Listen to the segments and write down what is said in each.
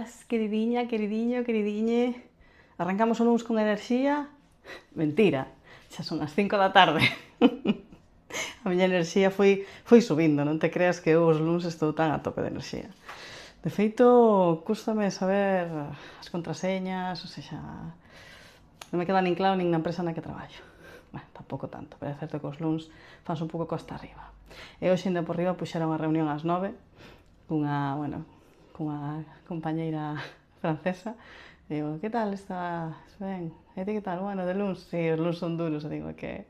Boas, queridiña, queridiño, queridiñe. Arrancamos o luns con enerxía? Mentira, xa son as 5 da tarde. A miña enerxía foi subindo, non te creas que eu os luns estou tan a tope de enerxía. De feito, cústame saber as contraseñas, ou seja, non me queda nin claro nin na empresa na que traballo. Bueno, tampouco tanto, pero é certo que os luns fanse un pouco costa arriba. E hoxe ainda por riba puxeron a reunión ás 9 cunha compañeira francesa. E digo, que tal estás? Ben? E ti que tal? Bueno, de luns? Si, os luns son duros. E digo que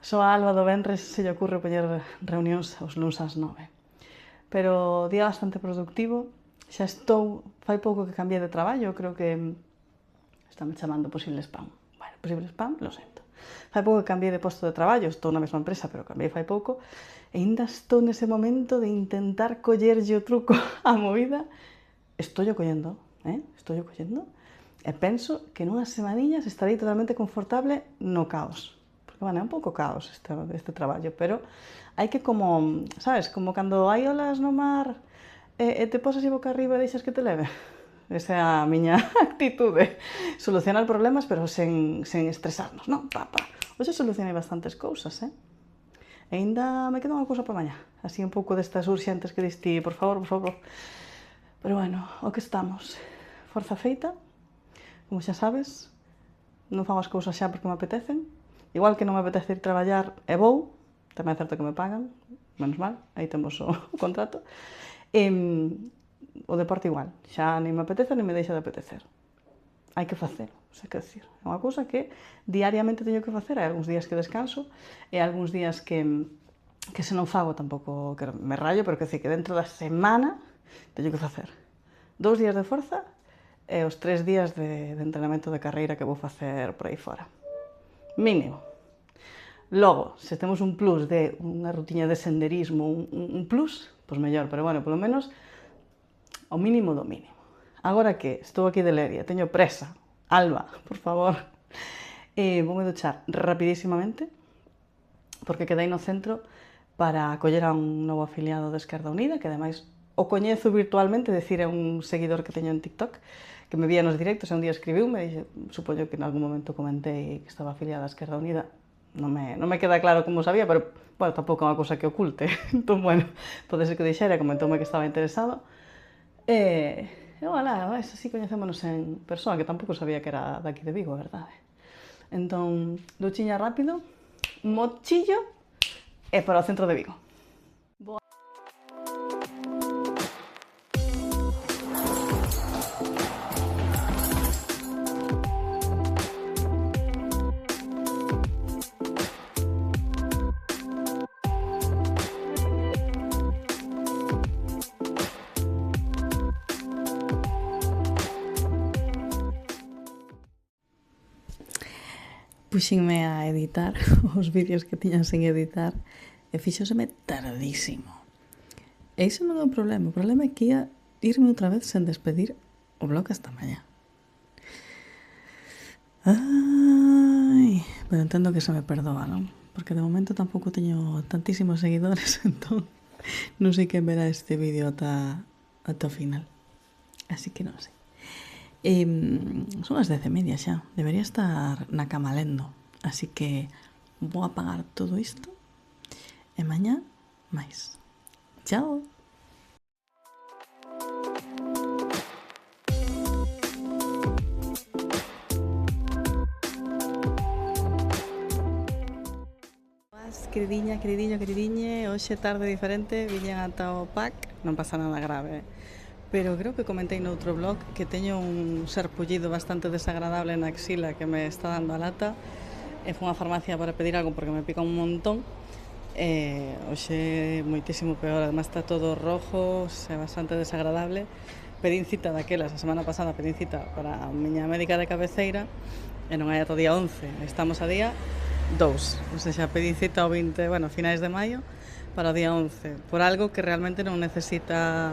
só a Alba do Venres se lle ocurre poñer reunións os luns ás 9. Pero día bastante productivo. Xa estou, fai pouco que cambiei de traballo, creo que están chamando posible spam. Bueno, posible spam, lo siento. Fai pouco que cambiei de posto de traballo, estou na mesma empresa, pero cambiei fai pouco, e ainda estou nese momento de intentar collerlle o truco á movida. Estou collendo, estou collendo, e penso que nunhas semaniñas estarei totalmente confortable no caos. Porque, bueno, é un pouco caos este traballo, pero hai que como, sabes, como cando hai olas no mar e te posas boca arriba e deixas que te leve. Esa é a miña actitude. Solucionar problemas, pero sen estresarnos, non? Hoxe solucionei bastantes cousas, E ainda me queda unha cousa para mañá. Así un pouco destas urxentes que diste, por favor, por favor. Pero bueno, o que estamos. Forza feita, como xa sabes, non fago as cousas xa porque me apetecen. Igual que non me apetece ir traballar e vou, tamén é certo que me pagan, menos mal, aí temos o contrato. O deporte igual, xa nem me apetece nem me deixa de apetecer. Hai que facelo, xa que decir. É unha cousa que diariamente teño que facer, hai algúns días que descanso e algúns días que se non fago tampouco que me rallo, pero que decir que dentro da semana teño que facer 2 días de forza e os 3 días de entrenamento de carreira que vou facer por aí fora. Mínimo. Logo, se temos un plus de unha rutiña de senderismo, un plus, pois mellor, pero bueno, polo menos o mínimo do mínimo. Agora que estou aquí de leria, teño presa, Alba, por favor, voume duchar rapidísimamente, porque quedei no centro para acoller a un novo afiliado de Esquerda Unida, que ademais o coñezo virtualmente, decir, é un seguidor que teño en TikTok, que me vía nos directos e un día escribiume, supoño que en algún momento comentei que estaba afiliada a Esquerda Unida, non me queda claro como sabía, pero, bueno, tampouco é unha cousa que oculte, entón, bueno, pode ser que dixera, comentoume que estaba interesado, e voilà, así coñecémonos en persoa, que tampouco sabía que era daqui de Vigo, a verdade. Entón, duchiña rápido, mochillo e para o centro de Vigo. Puxenme a editar os vídeos que tiñan sen editar e fixoseme tardísimo. E iso non é un problema, o problema é que ia irme outra vez sen despedir o blog hasta mañá. Ai, pero entendo que se me perdoa, non? Porque de momento tampouco teño tantísimos seguidores, entón non sei quen verá este vídeo ata o final. Así que non sei. Son as 10:30 xa, debería estar na cama lendo, así que vou apagar todo isto e mañá máis. Chao! Queridiña, queridiño, queridiñe, hoxe tarde diferente, viñen ata o PAC, non pasa nada grave, pero creo que comentei noutro blog que teño un sarpullido bastante desagradable na axila que me está dando a lata e fui a farmacia para pedir algo porque me pica un montón e hoxe moitísimo peor, además está todo rojo, é bastante desagradable. Pedín cita daquelas, a semana pasada pedín cita para a miña médica de cabeceira e non hai ata o día 11, estamos a día 2, ou seja, pedín cita ao 20, bueno, finais de maio para o día 11, por algo que realmente non necesita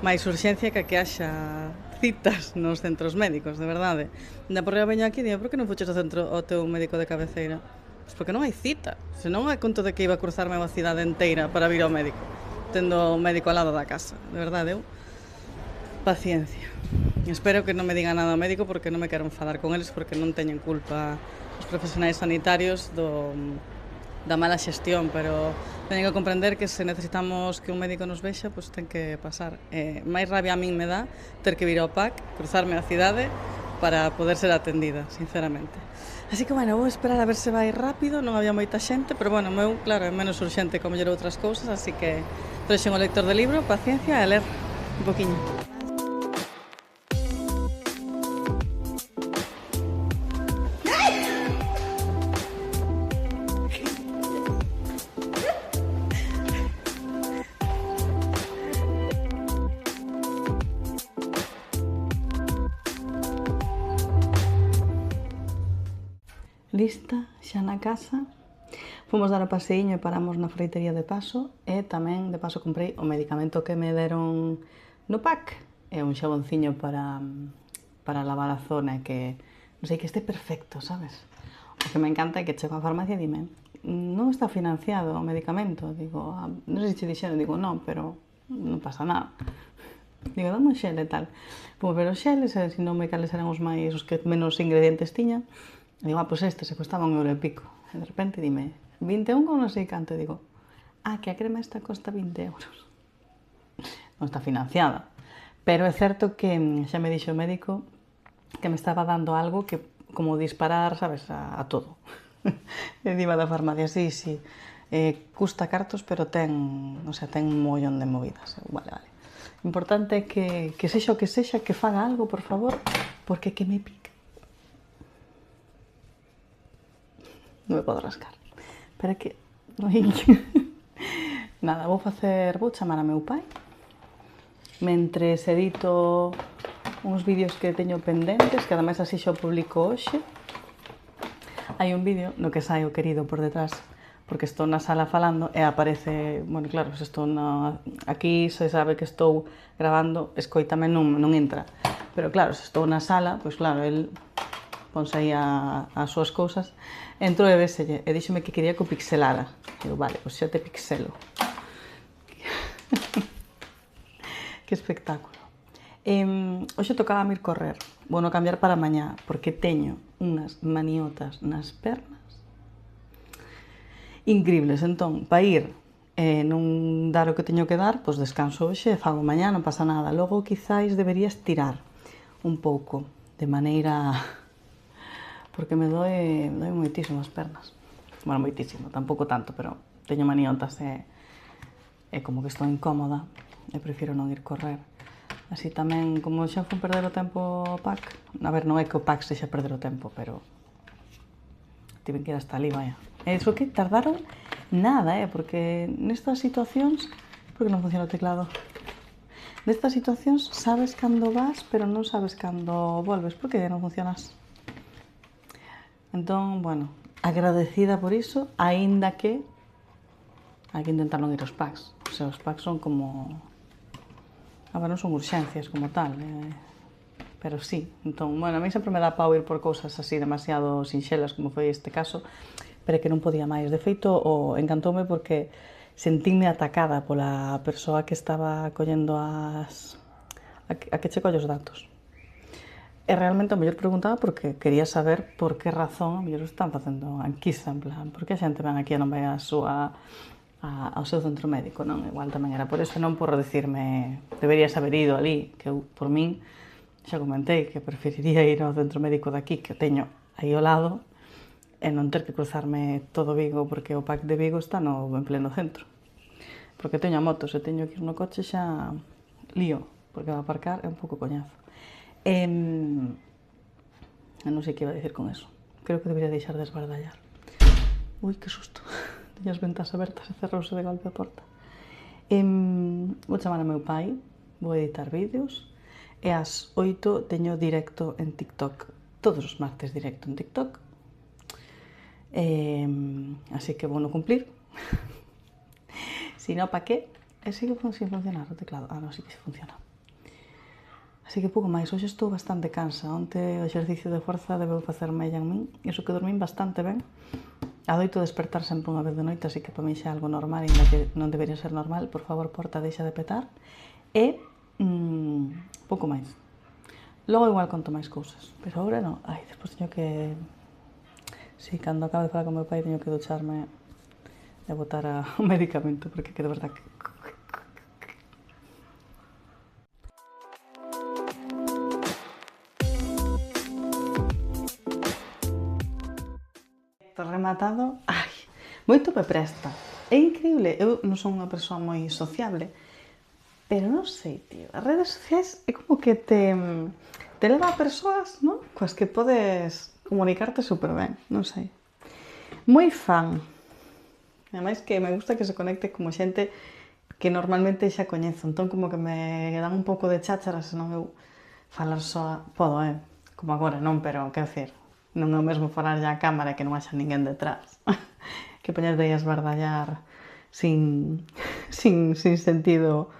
máis urxencia que haxa citas nos centros médicos, de verdade. Ainda por riba veño aquí e digo, por que non fuches ao centro ao teu médico de cabeceira? Pois porque non hai cita, senón é conto de que iba a cruzarme a cidade inteira para vir ao médico, tendo o médico ao lado da casa, de verdade, eu Paciencia. Espero que non me diga nada o médico porque non me quero enfadar con eles porque non teñen culpa os profesionais sanitarios da mala xestión, pero teñen que comprender que se necesitamos que un médico nos vexa, pois ten que pasar. Máis rabia a min me dá ter que vir ao PAC, cruzarme a cidade para poder ser atendida, sinceramente. Así que, bueno, vou esperar a ver se vai rápido, non había moita xente, pero, bueno, meu, claro, é menos urxente que mellor outras cousas, así que trouxen o lector de libro, paciencia e ler un poquinho. Lista, xa na casa. Fomos dar o paseíño e paramos na freitería de paso e tamén de paso comprei o medicamento que me deron no PAC. É un xabonciño para lavar a zona que, non sei, que este perfecto, sabes? O que me encanta é que chego á farmacia e dime non está financiado o medicamento. Digo, non sei se che dixeron, digo, non, pero non pasa nada. Digo, dame un xel e tal. Como ver os xeles, e se non me cales eran os máis, os que menos ingredientes tiñan. Digo, pois este se costaba €1 e pico. E de repente dime, 21 con non sei canto. Digo, que a crema esta costa 20 euros. Non está financiada. Pero é certo que xa me dixo o médico que me estaba dando algo que como disparar, sabes, a todo. E diva da farmacia, sí. Custa cartos, pero ten un mollón de movidas. Vale. O importante é que sexa o que sexa, que faga algo, por favor, porque que me pica. Non me podo rascar. Pero é que... Nada, vou chamar a meu pai. Mentres edito uns vídeos que teño pendentes, que ademais así xa o publico hoxe. Hai un vídeo no que sai o querido por detrás, porque estou na sala falando e aparece... Bueno, claro, se estou aquí se sabe que estou gravando, escoítame non entra. Pero claro, se estou na sala, pois claro, el ponse aí as súas cousas, entrou e véselle, e díxome que quería que o pixelara. Digo, vale, pois xa te pixelo. Que espectáculo. Hoxe tocaba ir correr. Vou non cambiar para mañá, porque teño unhas maniotas nas pernas increíbles. Entón, para ir non dar o que teño que dar, pois descanso hoxe e fago mañá, non pasa nada. Logo, quizáis, debería estirar un pouco, de maneira... porque me doe moitísimo as pernas. Bueno, moitísimo, tampouco tanto, pero teño maniotas e como que estou incómoda e prefiro non ir correr. Así tamén, como xa fun perder o tempo ao PAC, a ver, non é que o PAC sexa perder o tempo, pero tiven que ir hasta ali, vaya. E iso que tardaron nada, porque nestas situacións... Por que non funciona o teclado? Nestas situacións sabes cando vas, pero non sabes cando volves. Por que non funcionas? Entón, bueno, agradecida por iso, aínda que hai que intentar non ir aos PACs. O sea, os PACs son como... non son urxencias como tal, pero sí. Entón, bueno, a mí sempre me dá pau ir por cousas así demasiado sinxelas, como foi este caso, pero que non podía máis. De feito, encantoume porque sentinme atacada pola persoa que estaba collendo a que che colle os datos. E realmente, ao mellor preguntaba porque quería saber por que razón, ao mellor están facendo anquisa, en plan, por que a xente ven aquí e non vai ao seu centro médico, non? Igual tamén era por eso, non por decirme deberías haber ido ali, que eu, por min, xa comentei que preferiría ir ao centro médico daqui, que teño aí ao lado, e non ter que cruzarme todo Vigo, porque o PAC de Vigo está en pleno centro. Porque teño a moto, se teño que ir no coche xa lío, porque va a aparcar é un pouco coñazo. Non sei que iba a dicir con eso. Creo que debería deixar de esbardallar. Ui, que susto. Teño as ventas abertas e cerrouse de golpe a porta. Vou chamar a meu pai, vou editar vídeos, e ás 8 teño directo en TikTok. Todos os martes directo en TikTok. Así que vou non cumplir. Si non, pa que? E sigue sin funcionar o teclado. Non, sí que se funciona. Así que pouco máis, hoxe estou bastante cansa. Onte o exercicio de forza debeu facer mella en min. Iso que dormín bastante ben. Adoito despertar sempre unha vez de noite, así que para mí xa é algo normal, ainda que non debería ser normal. Por favor, porta, deixa de petar. E pouco máis. Logo igual conto máis cousas, pero agora non. Ai, despois teño que... Si, cando acabe de falar con meu pai teño que ducharme e botar o medicamento, porque que de verdad que... Rematado, ai, moito me presta. É increíble, eu non son unha persoa moi sociable, pero non sei, tío, as redes sociais é como que te leva a persoas, non? Coas que podes comunicarte super ben, non sei. Moi fan. Ademais que me gusta que se conecte como xente que normalmente xa coñezo, entón como que me dan un pouco de cháchara, senón eu falar só, podo, como agora, non, pero, quero dicir, non é o mesmo falar ya a cámara que non haxa ninguén detrás, que poñerte aí a esbardallar sin sentido,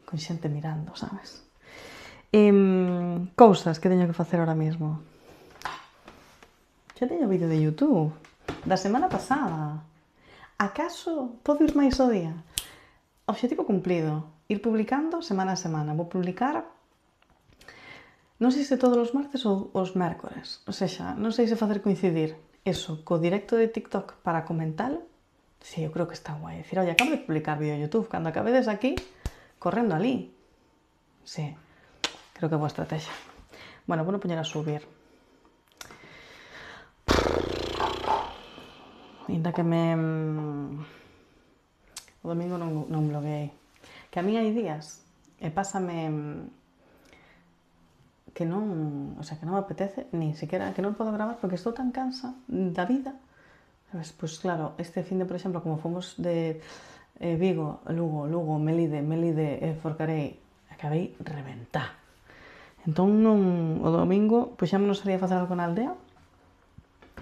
con xente mirando, sabes? Cousas que teño que facer ahora mesmo. Xa teño vídeo de YouTube da semana pasada. Acaso podo ir máis ao día? Obxectivo cumplido. Ir publicando semana a semana. Vou publicar, non sei se todos os martes ou os mércores. Ou seja, non sei se facer coincidir eso co directo de TikTok para comentalo. Sí, eu creo que está guai. Dicir, oye, acabo de publicar vídeo de YouTube. Cando acabedes aquí, correndo ali. Sí, creo que é boa estrategia. Bueno, vou poñer a subir. Ainda que o domingo non blogueei. Que a mí hai días e pásame que non, o sea, que non me apetece, ni siquiera, que non podo gravar porque estou tan cansa da vida. Sabes, pois claro, este fin de, por exemplo, como fomos de Vigo, Lugo, Melide e Forcarei, acabei reventar. Entón, o domingo, pois xa me non salía a facer algo na aldea,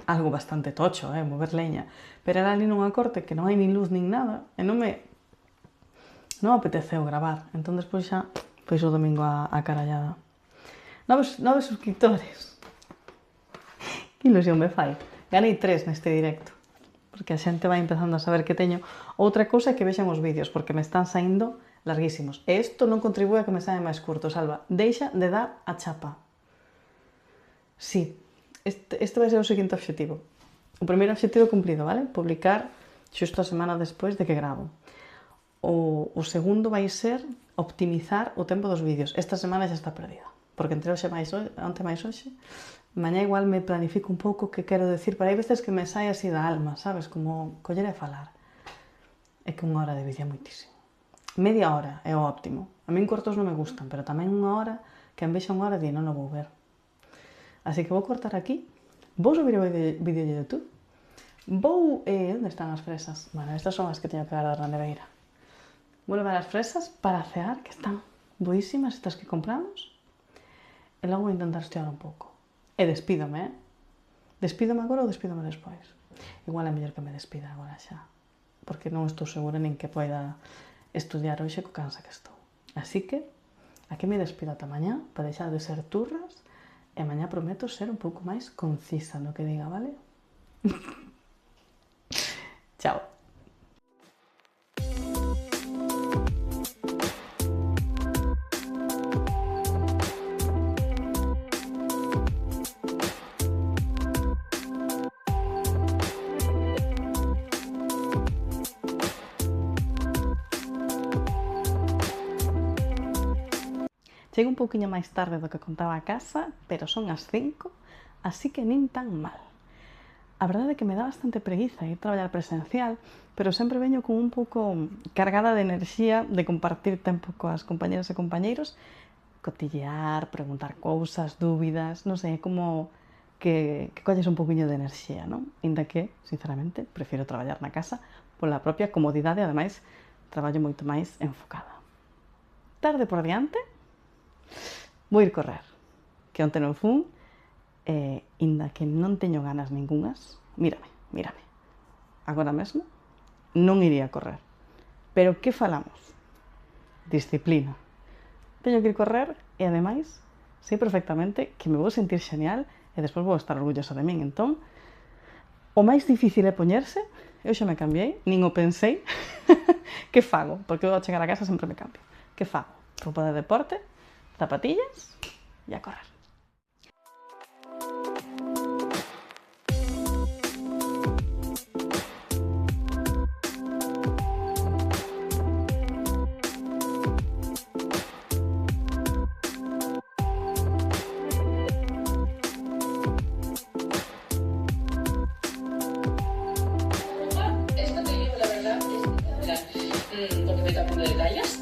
algo bastante tocho, mover leña, pero era ali nunha corte que non hai nin luz nin nada, e non me apeteceu gravar, entón despois xa, pois o domingo a carallada. 9 suscriptores. Que ilusión me fai. Ganei 3 neste directo, porque a xente vai empezando a saber que teño. Outra cousa é que vexan os vídeos, porque me están saindo larguísimos. E isto non contribúe a que me saian máis curtos, Alba. Deixa de dar a chapa. Sí. Este vai ser o seguinte obxectivo. O primeiro obxectivo cumplido, vale? Publicar xusto a semana despois de que gravo. O segundo vai ser optimizar o tempo dos vídeos. Esta semana xa está perdida. Porque entre onte máis hoxe, mañá igual me planifico un pouco que quero decir, pero hai veces que me sai así da alma, sabes? Como coller e falar. É que 1 hora de vídeo é moitísimo. Media hora é o óptimo. A min cortos non me gustan, pero tamén 1 hora, que en vexa 1 hora di, non o vou ver. Así que vou cortar aquí, vou subir o vídeo de YouTube, onde están as fresas? Bueno, estas son as que teño que guardar na neveira. Vou levar as fresas para cear, que están boísimas estas que compramos, e logo vou intentar estudiar un pouco. E despídome, Despídome agora ou despídome despois? Igual é mellor que me despida agora xa, porque non estou segura nin que poida estudiar hoxe co cansa que estou. Así que, aquí me despido ata mañá, para deixar de ser turras, e mañá prometo ser un pouco máis concisa no que diga, vale? Chao. Chego un pouquiño máis tarde do que contaba a casa, pero son as 5, así que nin tan mal. A verdade é que me dá bastante preguiza ir traballar presencial, pero sempre veño con un pouco cargada de enerxía de compartir tempo coas compañeras e compañeiros, cotillear, preguntar cousas, dúbidas, non sei, é como que colles un pouquiño de enerxía, non? Inda que, sinceramente, prefiro traballar na casa pola propia comodidade e, ademais, traballo moito máis enfocada. Tarde por diante, vou ir correr, que onte non fun, inda que non teño ganas ningunhas, mírame, agora mesmo non iría correr. Pero que falamos? Disciplina. Teño que ir correr e, ademais, sei perfectamente que me vou sentir xenial e despois vou estar orgullosa de min. Entón, o máis difícil é poñerse, eu xa me cambiei, nin o pensei, que fago? Porque eu ao chegar a casa sempre me cambio. Que fago? roupa de deporte, zapatillas e a correr. Esto te digo la verdad, porque me cambiando de tallas.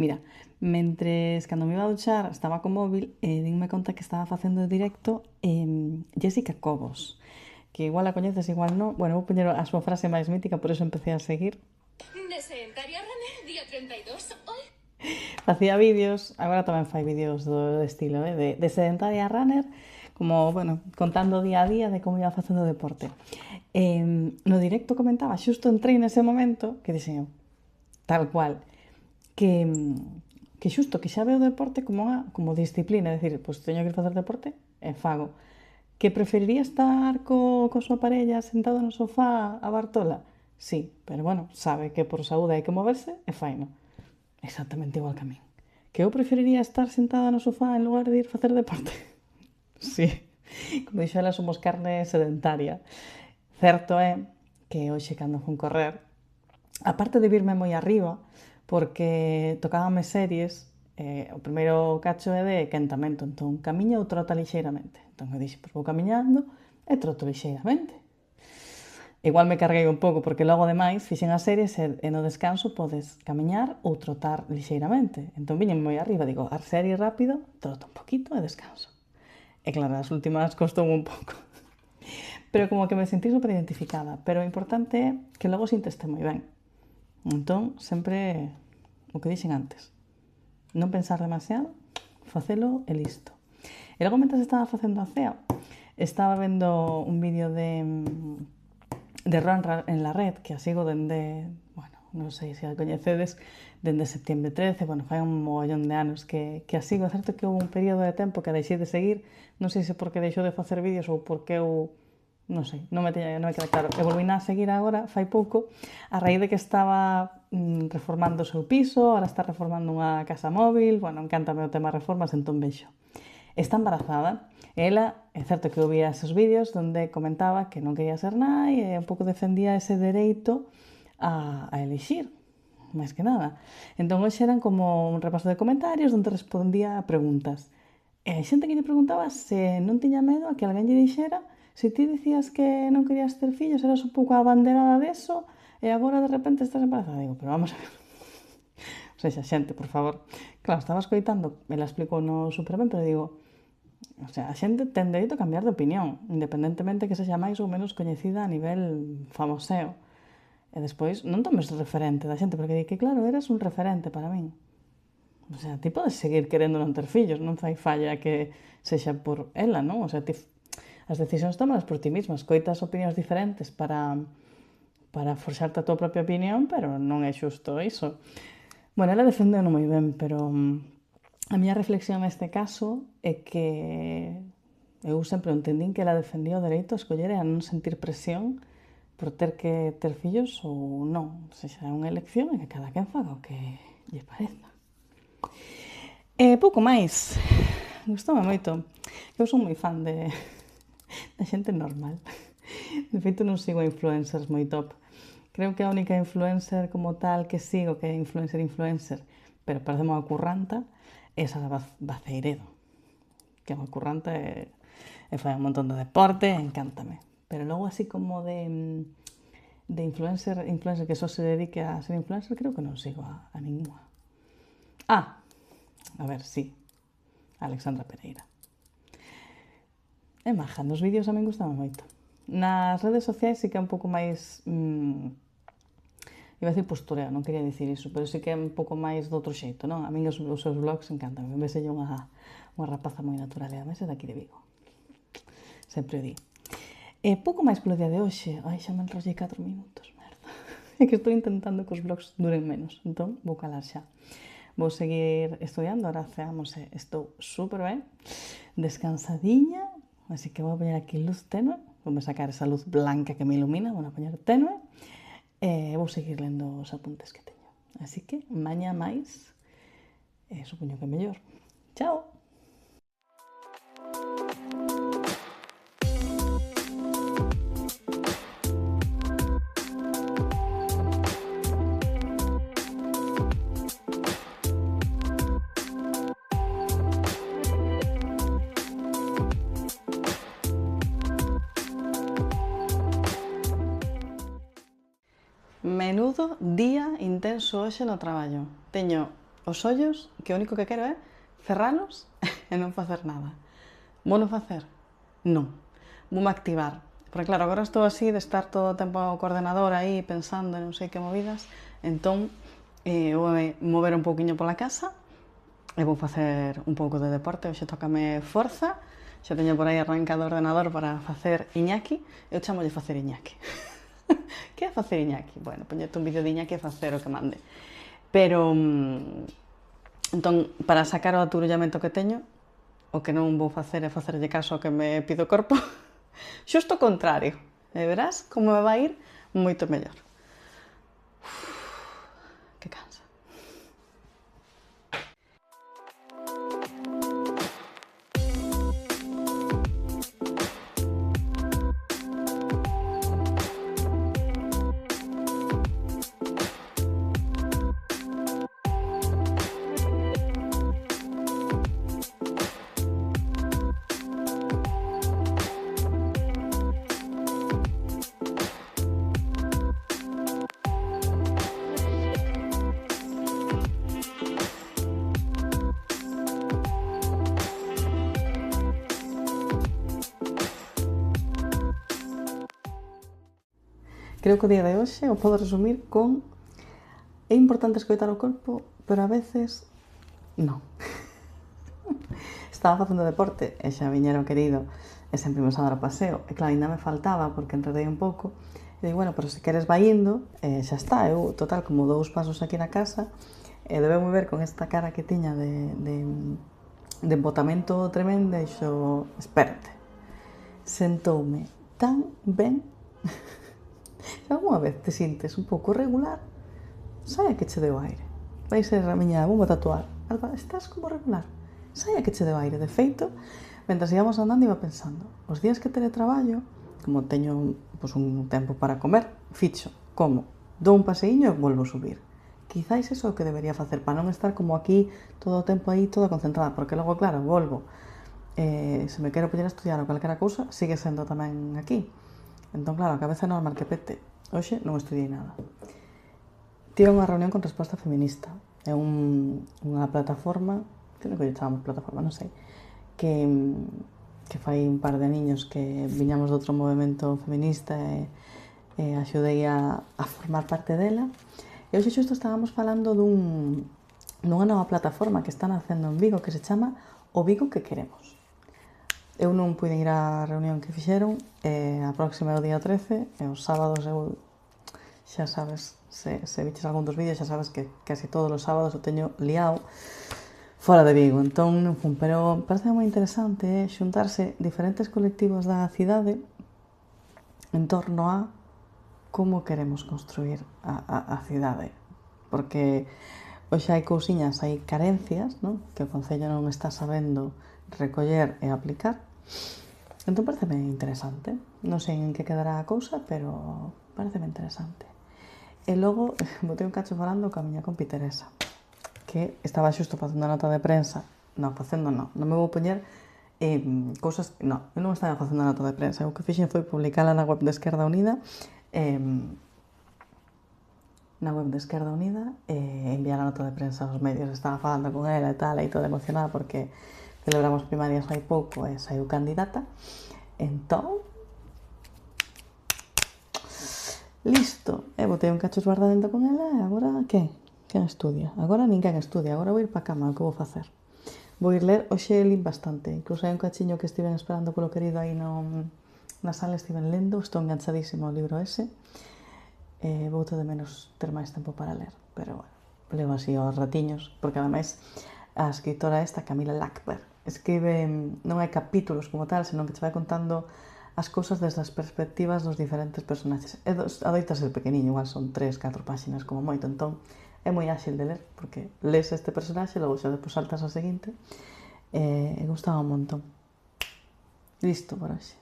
Mira, mentres cando me iba a duchar estaba co móvil e dinme conta que estaba facendo directo Jessica Cobos, que igual a coñeces, igual non. Bueno, vou poñer a súa frase máis mítica, por eso empecé a seguir. De sedentaria runner, día 32, hoy. Facía vídeos, agora tamén fai vídeos do estilo, de sedentaria runner, como, bueno, contando día a día de como iba facendo deporte. No directo comentaba, xusto entrei nese momento, que dixen, tal cual, que xusto que xa veo o deporte como disciplina, é dicir, pois teño que ir facer deporte e fago. Que preferiría estar coa súa parella sentado no sofá a Bartola? Sí, pero bueno, sabe que por saúde hai que moverse e faino. Exactamente igual que a min. Que eu preferiría estar sentada no sofá en lugar de ir facer deporte? Sí, como dixo ela, somos carne sedentaria. Certo é que hoxe cando fun correr, aparte de virme moi arriba, porque tocábame series, o primeiro cacho é de quentamento, entón camiña ou trota lixeiramente. Entón eu dixo, pois vou camiñando e troto lixeiramente. Igual me carguei un pouco, porque logo demais fixen as series e no descanso podes camiñar ou trotar lixeiramente. Entón viñen moi arriba, digo, a serie rápido, troto un poquito e descanso. E claro, as últimas costou un pouco. Pero como que me sentí super identificada. Pero o importante é que logo sinteste moi ben. Entón, sempre o que dixen antes. Non pensar demasiado, facelo e listo. E logo, mentre estaba facendo a cea, estaba vendo un vídeo de Run en la Red, que a sigo dende, bueno, non sei se a coñecedes, dende septiembre 13, bueno, fai un mogollón de anos que a sigo. É certo que houve un período de tempo que deixei de seguir, non sei se porque deixou de facer vídeos ou porque eu, non sei, non me queda claro. E volvín a seguir agora, fai pouco, a raíz de que estaba reformando o seu piso, ahora está reformando unha casa móvil, bueno, encántame o tema reformas, entón vexo. Está embarazada. Ela, é certo que eu vía esos vídeos onde comentaba que non quería ser nai e un pouco defendía ese dereito a elixir, máis que nada. Entón, hoxe eran como un repaso de comentarios onde respondía a preguntas. E hai xente que lle preguntaba se non tiña medo a que alguén lle dixera se ti dicías que non querías ter fillos, eras un pouco abanderada deso e agora de repente estás embarazada. Digo, pero vamos a ver. O sea, xente, por favor. Claro, estaba escoitando, me la explico no super ben, pero digo, o sea, a xente ten dereito a cambiar de opinión, independentemente que sexa máis ou menos coñecida a nivel famoseo. E despois, non tomes referente da xente, porque di que, claro, eres un referente para min. O sea, ti podes seguir querendo non ter fillos, non fai falla que sexa por ela, non? O sea, ti, as decisións tomas por ti misma, escoitas opinións diferentes para forxarte a tua propia opinión, pero non é xusto iso. Bueno, ela defendeu moi ben, pero a miña reflexión neste caso é que eu sempre entendín que ela defendía o dereito a escoller e a non sentir presión por ter que ter fillos ou non. O sea, é unha elección e que cada quen faga o que lle pareza. E pouco máis. Gustoume moito. Eu son moi fan de xente normal. De feito, non sigo influencers moi top. Creo que a única influencer como tal que sigo, que é influencer, pero parece unha curranta, é esa Baceiredo, que é unha curranta e fai un montón de deporte, encántame. Pero logo así como de influencer que só se dedique a ser influencer, creo que non sigo a ninguna. A ver, sí, Alexandra Pereira. É maja, nos vídeos a min gustaba moito. Nas redes sociais sí que é un pouco máis iba a decir postureo, non quería dicir iso, pero sí que é un pouco máis do outro xeito, non? A min os seus vlogs encantan, me vese unha rapaza moi natural, e ademais é daqui de Vigo. Sempre o di. E pouco máis polo día de hoxe. Ai, xa me enrollei 4 minutos, merda. É que estou intentando que os vlogs duren menos, entón vou calar xa. Vou seguir estudiando, ahora ceamos e estou super ben, descansadiña, así que vou poñer aquí luz tenue, vou sacar esa luz blanca que me ilumina, vou a poñer tenue, e vou seguir lendo os apuntes que teño. Así que, maña máis, supoño que mellor. Chao! Menudo día intenso hoxe no traballo. Teño os ollos que o único que quero é cerralos e non facer nada. Vou non facer? Non. Voume activar. Porque claro, agora estou así de estar todo o tempo ao coordenador aí pensando en non sei que movidas. Entón, vou mover un pouquiño pola casa e vou facer un pouco de deporte. Hoxe tócame forza. Xa teño por aí arrancado o ordenador para facer Iñaki. Eu chamolle facer Iñaki. Que é facer Iñaki? Bueno, poñete un vídeo de Iñaki e facer o que mande. Pero, entón, para sacar o aturullamento que teño, o que non vou facer é facerlle caso ao que me pide o corpo, xusto o contrario. E verás como me vai ir moito mellor. Que cansa. Creo que o día de hoxe o podo resumir con é importante escoitar o corpo, pero a veces non. Estaba facendo deporte e xa viñera o querido e sempre imos a dar o paseo. E claro, ainda me faltaba porque enredei un pouco. E digo, bueno, pero se queres vai indo, xa está. Eu, total, como 2 pasos aquí na casa, e debeu ver con esta cara que tiña de embotamento tremendo e xo, espérate. Sentoume tan ben. Se alguma vez te sintes un pouco regular, sai a que che deu aire. Vai ser a miña, vou tatuar. Alba, estás como regular. Sai a que che deu aire. De feito, mentre íamos andando iba pensando, os días que teletraballo, como teño pues, un tempo para comer, fixo, como, dou un paseíño e volvo a subir. Quizáis iso é o que debería facer, para non estar como aquí todo o tempo aí, toda concentrada, porque logo, claro, volvo. Se me quero poñer a estudiar ou calquera cousa, sigue sendo tamén aquí. Entón, claro, a cabeza é normal que pete. Hoxe non estudiei nada. Tive unha reunión con Resposta Feminista. É unha plataforma, que non que chamamos plataforma, non sei, que fai un par de niños que viñamos de outro movimento feminista e axudei a formar parte dela. E hoxe xusto estábamos falando dunha nova plataforma que están facendo en Vigo que se chama O Vigo que Queremos. Eu non pude ir á reunión que fixeron, a próxima é o día 13, e os sábados eu, xa sabes, se viches algún dos vídeos, xa sabes que casi todos os sábados o teño liado fora de Vigo, entón non fun, pero parece moi interesante xuntarse diferentes colectivos da cidade en torno a como queremos construir a cidade, porque hoxe hai cousiñas, hai carencias, non? Que o Concello non está sabendo recoller e aplicar. Entón pareceme interesante. Non sei en que quedará a cousa, pero pareceme interesante. E logo, botei un cacho falando coa miña compi Teresa, que estaba xusto facendo a nota de prensa. Non me vou poñer cousas... Non, eu non estaba facendo a nota de prensa. O que fixen foi publicala na web de Esquerda Unida, e enviar a nota de prensa aos medios. Estaba falando con ela e tal, e toda emocionada porque celebramos primarias hai pouco e saiu candidata. Entón, Listo, e botei un cacho esbardadento con ela e agora que? Quen estudia? Agora ninguén estudia, agora vou ir para a cama, o que vou facer? Vou ir ler, hoxe lin bastante, incluso hai un cachiño que estiven esperando polo querido aí na sala, estiven lendo, estou enganchadísimo ao libro ese, vou de menos ter máis tempo para ler, pero bueno, leo así aos ratiños, porque ademais a escritora esta, Camila Lackberg, escribe, non hai capítulos como tal, senón que te vai contando as cousas desde as perspectivas dos diferentes personaxes. Adoita ser pequeniño, igual son 3-4 páxinas como moito, entón é moi áxil de ler, porque lees este personaxe, logo xa depois saltas ao seguinte, e gustaba un montón. Listo por hoxe.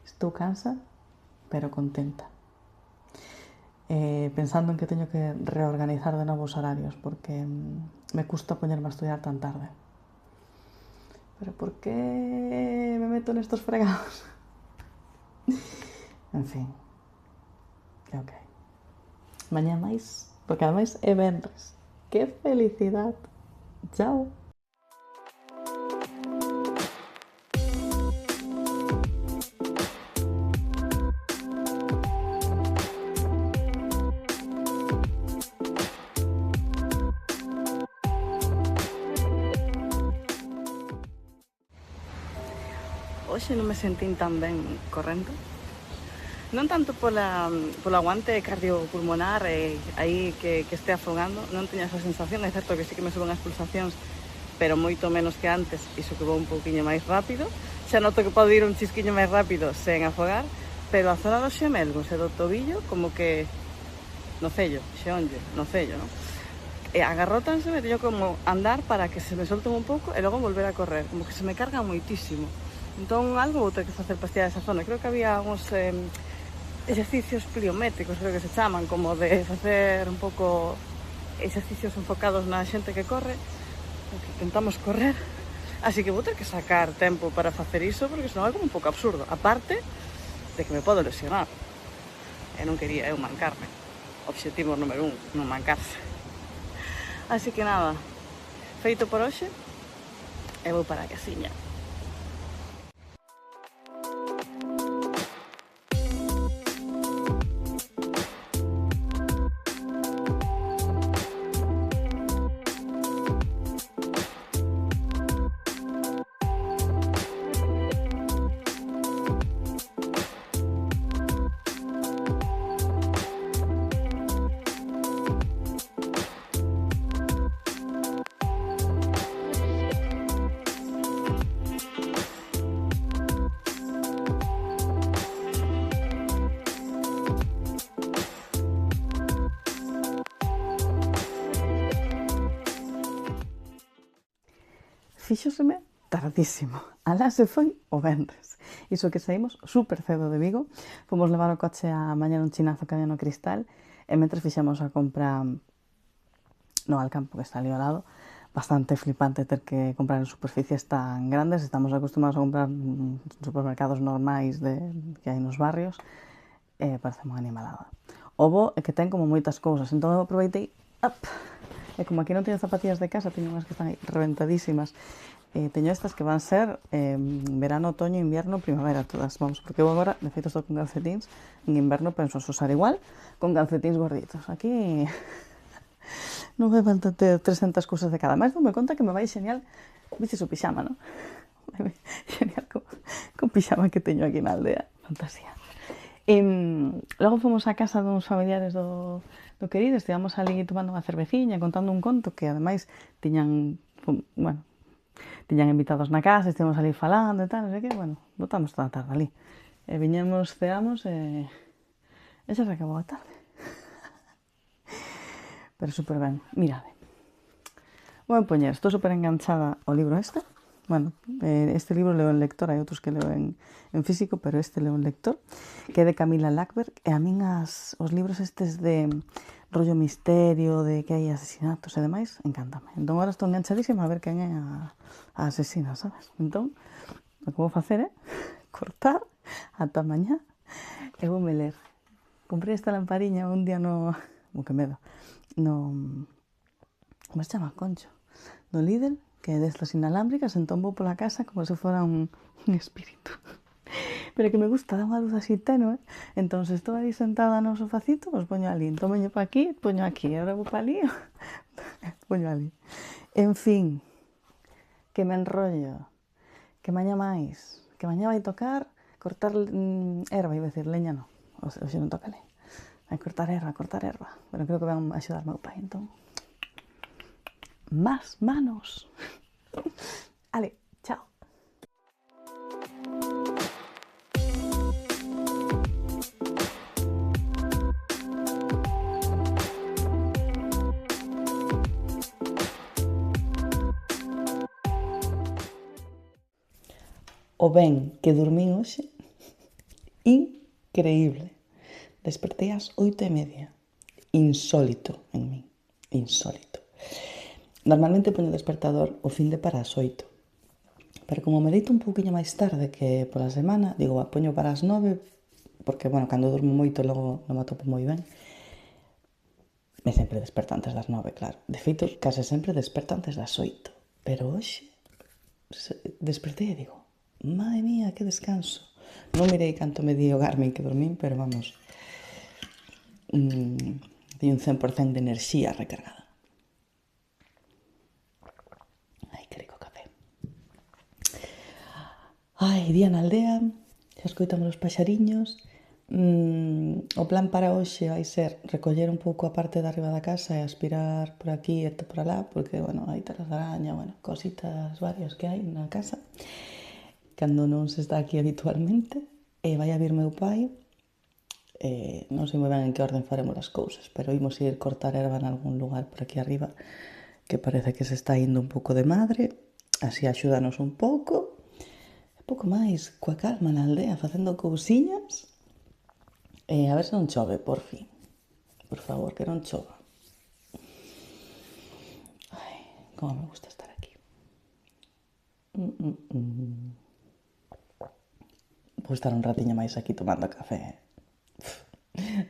Estou cansa, pero contenta. Pensando en que teño que reorganizar de novos horarios, porque me custa poñerme a estudiar tan tarde. Pero por que me meto nestos fregados? En fin, é ok. Mañá máis, porque ademais é venres. Que felicidade! Chao! Hoxe non me sentín tan ben correndo. Non tanto polo aguante cardiopulmonar e aí que este afogando, non teño esa sensación, é certo que sí que me suben as pulsacións, pero moito menos que antes, iso que vou un pouquiño máis rápido. Xa noto que podo ir un chisquiño máis rápido sen afogar, pero a zona dos xemelgos e do tobillo como que no cello, xeonlle, no cello, non? E agarrótanse, me teño como andar para que se me solten un pouco e logo volver a correr, como que se me carga moitísimo. Entón, algo vou ter que facer para estirar esa zona. Creo que había uns exercicios pliométricos, creo que se chaman, como de facer un pouco exercicios enfocados na xente que corre, que intentamos correr. Así que vou ter que sacar tempo para facer iso, porque senón é como un pouco absurdo. Aparte de que me podo lesionar. E non quería eu mancarme. Obxectivo número 1, non mancarse. Así que nada, feito por hoxe, e vou para a casiña. Fíxoseme tardísimo. Alá se foi o venres. Iso que saímos super cedo de Vigo. Fomos levar o coche a mañar un chinazo que había no Cristal e mentre fixemos a compra no Alcampo, que está ali ao lado. Bastante flipante ter que comprar en superficies tan grandes. Estamos acostumados a comprar en supermercados normais que hai nos barrios. Parece unha animalada. O bo é que ten como moitas cousas. Entón eu aproveitei e como aquí non teño zapatillas de casa, teño unhas que están aí reventadísimas. Teño estas que van ser verano, otoño, invierno, primavera, todas, vamos, porque eu agora, de feito, estou con calcetins, en inverno penso usar igual, con calcetins gorditos. Aquí non me falta ter 300 cousas de cada. Mais non me conta que me vai xenial, viches o pixama, non? Xenial con pixama que teño aquí na aldea, fantasía. Logo fomos á casa duns familiares do querido, estivamos ali tomando unha cerveciña, contando un conto que ademais tiñan invitados na casa, estivemos ali falando e tal, non sei que, bueno, botamos toda a tarde ali. Viñemos, ceamos e xa se acabou a tarde. Pero super ben, mirade. Vou poñer, estou super enganchada ao libro este. Bueno, este libro leo en lector, hai outros que leo en físico, pero este leo en lector, que é de Camila Lackberg, e a min os libros estes de rollo misterio, de que hai asesinatos e demais, encántame. Entón, agora estou enganchadísima a ver quen é a asesina, sabes? Entón, o que vou facer é cortar ata mañá e vou me ler. Comprei esta lampariña un día que medo, como se chama, Concho, no Lidl, que é destas inalámbricas, entón vou pola casa como se fora un espírito. pero que me gusta dar unha luz así tenue, entón se estou aí sentada no sofacito, pois poño ali, entón veño pa aquí, poño aquí, agora vou pa ali, poño ali. En fin, que me enrollo, que mañá máis, que mañá vai tocar cortar erva, iba a decir, leña non, hoxe non toca leña, vai cortar erva, pero creo que van a axudar meu pai, entón, más manos. Ale, chao. O ben que dormín hoxe, increíble. Despertei ás 8:30. Insólito en min, insólito. Normalmente poño despertador o fin de para as 8. Pero como me deito un pouquiño máis tarde que pola semana, digo, poño para as 9, porque, bueno, cando durmo moito logo non me atopo moi ben. Me sempre desperto antes das 9, claro. De feito, case sempre desperto antes das 8. Pero hoxe despertei e digo, madre mía, que descanso. Non mirei canto me di o Garmin que dormín, pero vamos, teño un 100% de enerxía recargada. Ai, que rico café. Ai, día na aldea, xa escoitamos os paxariños. O plan para hoxe vai ser recoller un pouco a parte de arriba da casa e aspirar por aquí e por alá, porque, bueno, hai taras de araña, bueno, cositas varias que hai na casa, cando non se está aquí habitualmente, e vai a vir meu pai, non sei moi ben en que orden faremos as cousas, pero imos ir cortar erva en algún lugar por aquí arriba, que parece que se está indo un pouco de madre, así axúdanos un pouco, e pouco máis, coa calma na aldea, facendo cousiñas, e a ver se non chove, por fin. Por favor, que non chova. Ai, como me gusta estar aquí. Vou estar un ratiño máis aquí tomando café.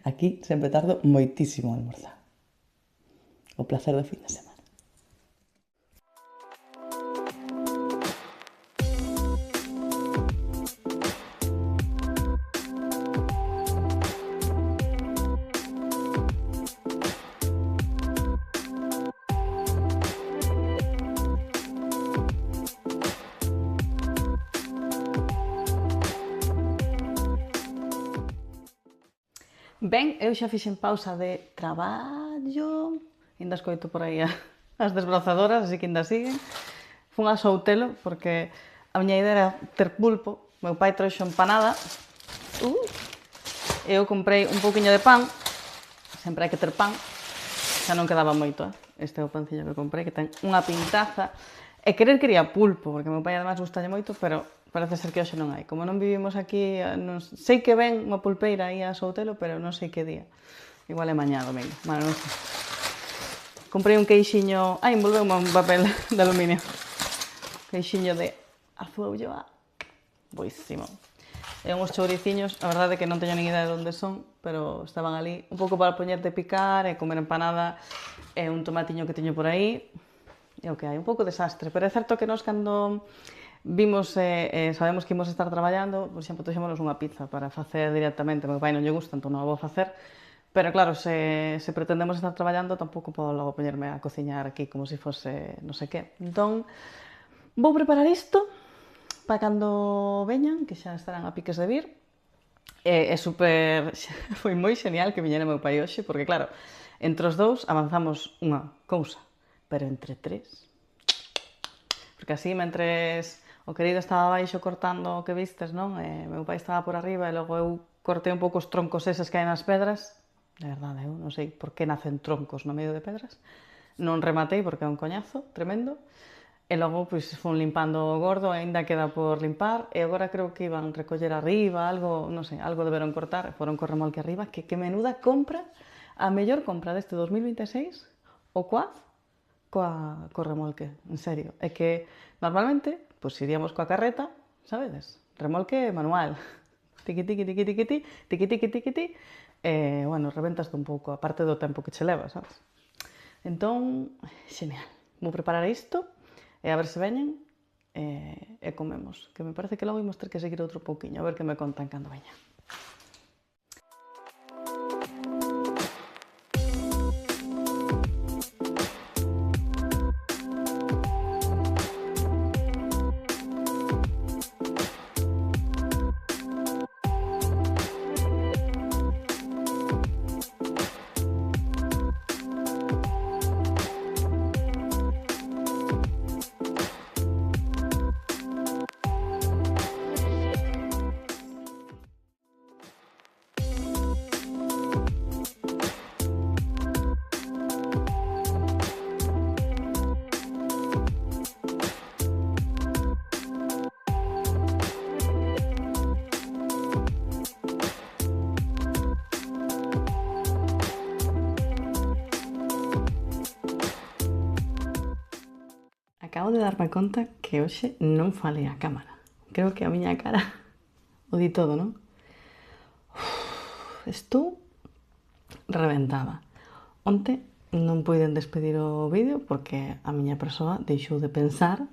Aquí sempre tardo moitísimo a almorzar. O placer do fin de semana. Ben, eu xa fixen pausa de traballo, ainda escoito por aí as desbrozadoras, así que ainda siguen. Fun a Soutelo, porque a miña idea era ter pulpo, meu pai trouxo empanada, e eu comprei un pouquiño de pan, sempre hai que ter pan, xa non quedaba moito, este é o panciño que comprei, que ten unha pintaza, e quería pulpo, porque meu pai ademais gustalle moito, pero parece ser que hoxe non hai. Como non vivimos aquí, non sei que ven unha pulpeira aí a Soutelo, pero non sei que día. Igual é mañá, domingo. Bueno, non sei. Comprei un queixiño... Ai, envolveu un papel de aluminio. Queixiño de azuolloa. Boísimo. E uns chouriciños, a verdade é que non teño nin idea de onde son, pero estaban ali un pouco para poñerte picar e comer empanada e un tomatiño que teño por aí. É o que hai, un pouco desastre. Pero é certo que nós cando vimos, sabemos que imos estar traballando, por exemplo, trouxémonos unha pizza para facer directamente, meu pai non lle gusta, entón non a vou facer, pero claro, se pretendemos estar traballando, tampouco podo logo poñerme a cociñar aquí como se fose non sei que. Entón, vou preparar isto para cando veñan, que xa estarán a piques de vir, é super... foi moi genial que viñera meu pai hoxe, porque claro, entre os dous avanzamos unha cousa, pero entre tres, porque así, mentres o querido estaba baixo cortando o que vistes, non? E meu pai estaba por arriba e logo eu cortei un pouco os troncos eses que hai nas pedras. De verdade, eu non sei por que nacen troncos no medio de pedras. Non rematei porque é un coñazo tremendo. E logo, pois, fun limpando o gordo, aínda queda por limpar. E agora creo que iban recoller arriba, algo, non sei, algo deberon cortar. Foron co remolque arriba. Que menuda compra, a mellor compra deste 2026, o Quad, co remolque, en serio. É que, normalmente, pois iríamos coa carreta, sabedes? Remolque manual. Tiqui, tiqui, tiqui, tiqui, tiqui, tiqui, tiqui, tiqui, tiqui. E, bueno, reventaste un pouco, a parte do tempo que che leva, sabes? Entón, xenial. Vou preparar isto e a ver se veñen e comemos, que me parece que logo imos ter que seguir outro pouquiño, a ver que me contan cando veña. Acabo de darme conta que hoxe non falei a cámara. Creo que a miña cara o di todo, non? Estou reventada. Onte non puiden despedir o vídeo porque a miña persoa deixou de pensar,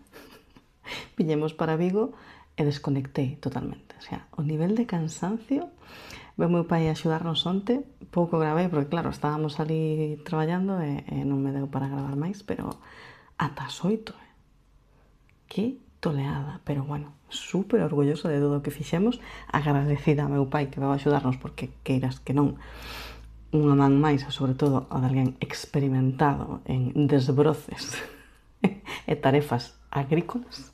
viñemos para Vigo e desconectei totalmente. O sea, o nivel de cansancio, veu meu pai a axudarnos onte, pouco gravei porque claro, estábamos ali traballando e non me deu para gravar máis, pero ata as 8, que toleada, pero bueno, super orgullosa de todo o que fixemos, agradecida a meu pai que veu axudarnos porque queiras que non, unha man máis, e sobre todo a de alguén experimentado en desbroces e tarefas agrícolas,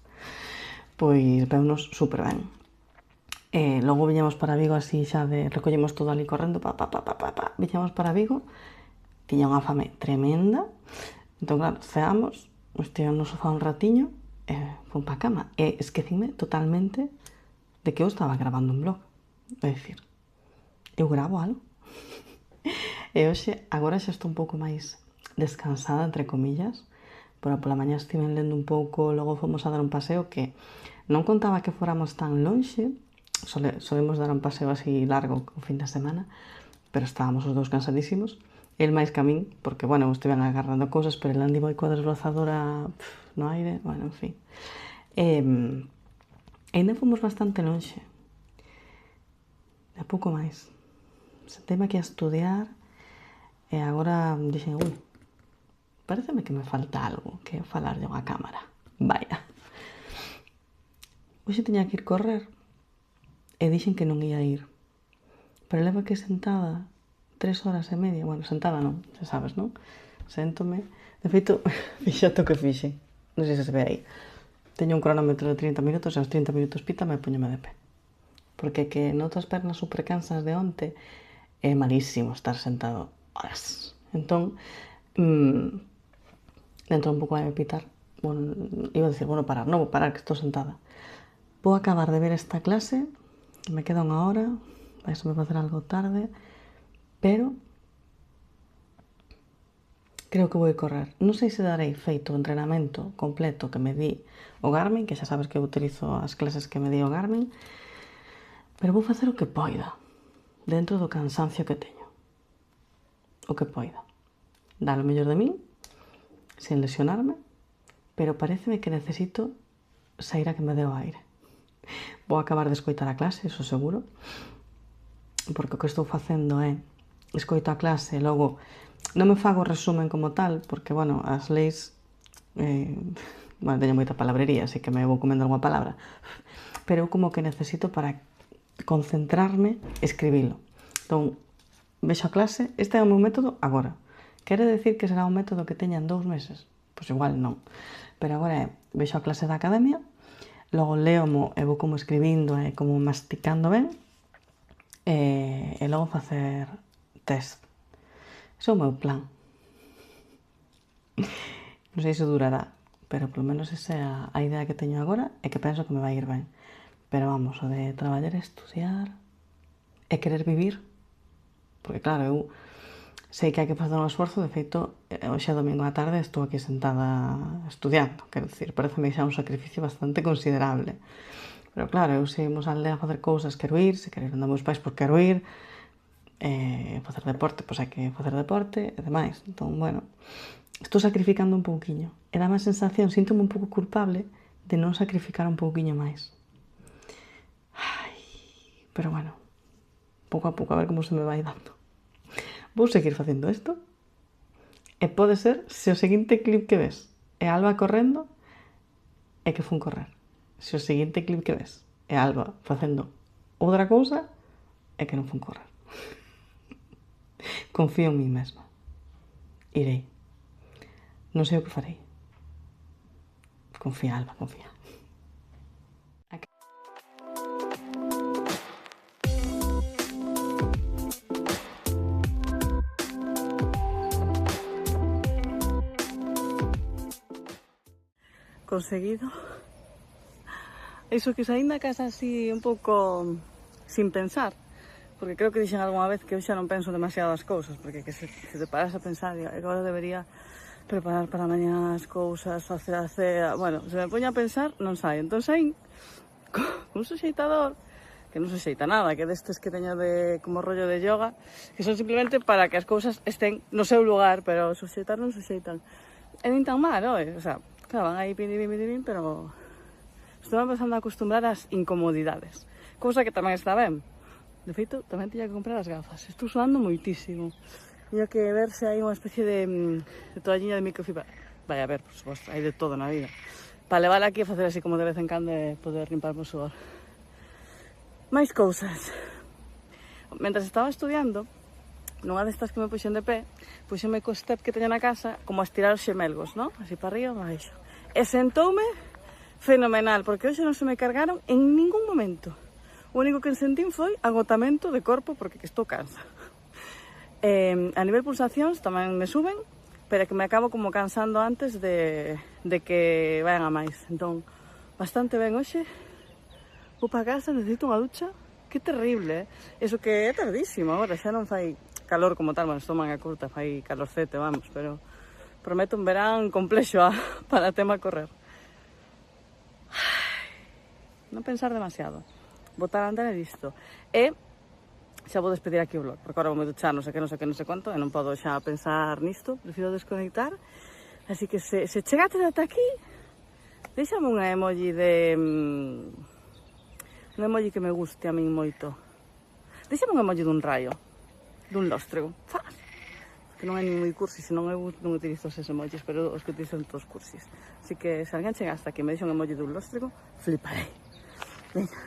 pois veunos super ben. E logo viñamos para Vigo así xa de recollemos todo ali correndo, viñamos para Vigo, tiña unha fame tremenda, entón claro, ceamos, estive no sofá un ratiño, e fun pa cama, e esquecime totalmente de que eu estaba gravando un blog. É dicir, eu gravo algo. E hoxe, agora xa estou un pouco máis descansada, entre comillas, pero pola mañá estiven lendo un pouco, logo fomos a dar un paseo que non contaba que fóramos tan lonxe, solemos dar un paseo así largo o fin de semana, pero estábamos os dous cansadísimos, el máis que a min, porque, bueno, estiven agarrando cousas, pero el andi moi coa desbrozadora no aire, bueno, en fin. Ainda fomos bastante lonxe, de pouco máis. Senteime aquí a estudiar, e agora dixen, ui, pareceme que me falta algo, que falar de unha cámara. Vaya. Hoxe tiña que ir correr, e dixen que non ia ir. Pero levo aquí sentada 3 horas e media, bueno, sentada non, xa sabes, non? Séntome, de feito, fixato que fixen, non sei se se ve aí. Teño un cronómetro de 30 minutos e aos 30 minutos pita me poñome de pé. Porque que noto as pernas super cansas de onte, é malísimo estar sentado horas. Entón, dentro un pouco vai me pitar, bueno, iba a decir, bueno, parar, non vou parar, que estou sentada. Vou acabar de ver esta clase, que me queda unha hora, vai se me facer algo tarde, pero creo que vou correr. Non sei se darei feito o entrenamento completo que me di o Garmin, que xa sabes que eu utilizo as clases que me di o Garmin, pero vou facer o que poida, dentro do cansancio que teño. O que poida. Dar o mellor de min, sen lesionarme, pero pareceme que necesito sair a que me deo aire. Vou acabar de escoitar a clase, iso seguro, porque o que estou facendo é escoito a clase e logo non me fago o resumen como tal, porque, bueno, as leis bueno, teño moita palabrería, así que me vou comendo algunha palabra, pero eu como que necesito para concentrarme, escribilo. Entón, vexo a clase, este é o meu método agora. Quere decir que será un método que teña en 2 meses? Pois igual non. Pero agora é, vexo a clase da academia, logo leomo e vou como escribindo e como masticando ben, e logo facer test. Ese é o meu plan. Non sei se durará, pero polo menos esa é a idea que teño agora e que penso que me vai ir ben. Pero vamos, o de traballar e estudiar e querer vivir, porque claro, eu sei que hai que facer un esforzo, de feito, hoxe domingo á tarde estou aquí sentada estudiando, quero dicir, pareceme xa un sacrificio bastante considerable. Pero claro, eu se imos á aldea a facer cousas, quero ir, se quero ir onde meus pais, pois quero ir, facer deporte, pois hai que facer deporte e demais. Entón, bueno, estou sacrificando un pouquiño. E dá má sensación, síntome un pouco culpable de non sacrificar un pouquiño máis. Ai, pero bueno, pouco a pouco a ver como se me vai dando. Vou seguir facendo isto. E pode ser, se o seguinte clip que ves é Alba correndo, é que fun correr. Se o seguinte clip que ves é Alba facendo outra cousa, é que non fun correr. Confío en mí mesma. Irei. Non sei o que farei. Confía, Alba, confía. Conseguido. Iso que saín da casa así un pouco sin pensar, porque creo que dixen algunha vez que eu xa non penso demasiado as cousas, porque que se te paras a pensar, agora debería preparar para mañá as cousas, facer a cea, bueno, se me poña a pensar, non sai. Entón saín con un suxeitador, que non suxeita nada, que destes que teño de como rollo de yoga, que son simplemente para que as cousas estén no seu lugar, pero suxeitar non suxeitan. E nin tan mal, o sea, claro, van aí pidibim, pero estou empezando a acostumbrar ás incomodidades, cousa que tamén está ben. De feito, tamén tiña que comprar as gafas. Estou suando moitísimo. Tiña que verse aí unha especie de toalliña de microfibra. Vai a ver, por suposto, hai de todo na vida. Para levar aquí e facer así como de vez en cando e poder limparme o suor. Mais cousas. Mentras estaba estudiando, nunha destas que me puxen de pé, puxenme co step que teño na casa como a estirar os xemelgos, non? Así para arriba, para baixo. E sentoume fenomenal, porque hoxe non se me cargaron en ningún momento. O único que sentín foi agotamento de corpo porque que estou cansa. A nivel pulsacións tamén me suben, pero que me acabo como cansando antes de que vayan a máis. Entón, bastante ben hoxe. Vou para casa, necesito unha ducha. Que terrible, Eso que é tardísimo agora, xa non fai calor como tal, bueno, estou manga curta, fai calorcete, vamos, pero prometo un verán complexo para tema correr. Non pensar demasiado, botar a andar e listo. E xa vou despedir aquí o vlog, porque agora vou me duchar, non sei quanto, e non podo xa pensar nisto, prefiro desconectar. Así que se chegaste ata aquí, deixame unha emoji de... un emoji que me guste a min moito. Deixame un emoji dun raio, dun lóstrego. Que non é nin moi cursi, senón eu non utilizo esos emojis, pero os que utilizan todos cursis. Así que se alguén chega hasta aquí e me deixa un emoji dun lóstrego, fliparei. Venga.